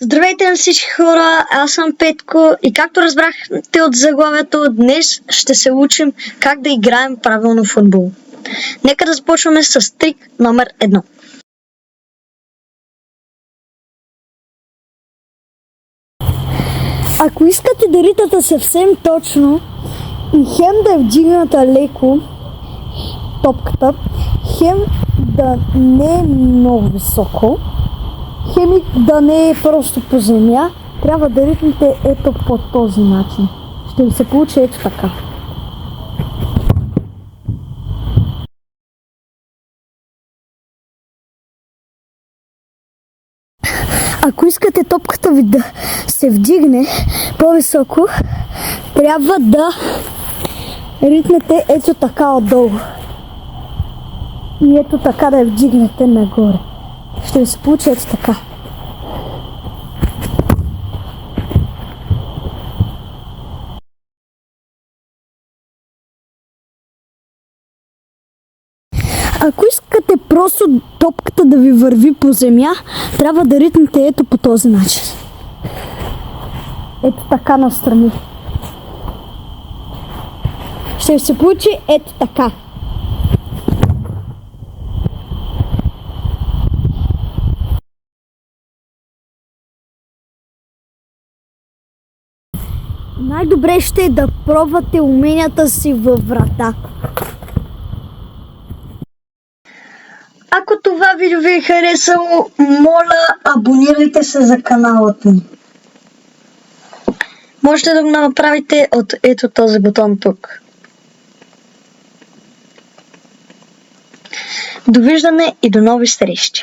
Здравейте на всички хора, аз съм Петко и както разбрахте от заглавието, днес ще се учим как да играем правилно футбол. Нека да започваме с трик номер 1. Ако искате да ритате съвсем точно и хем да е вдигната леко топката, хем да не е много високо, хем и да не е просто по земя, трябва да ритнете ето по този начин. Ще ви се получи ето така. Ако искате топката ви да се вдигне по-високо, трябва да ритнете ето така отдолу. И ето така да я вдигнете нагоре. Ще ви се получи ето така. Ако искате просто топката да ви върви по земя, трябва да ритнете ето по този начин. Ето така настрани. Ще ви се получи ето така. Най-добре ще е да пробвате уменията си във врата. Ако това видео ви е харесало, моля абонирайте се за каналът ми. Можете да го направите от ето този бутон тук. Довиждане и до нови срещи!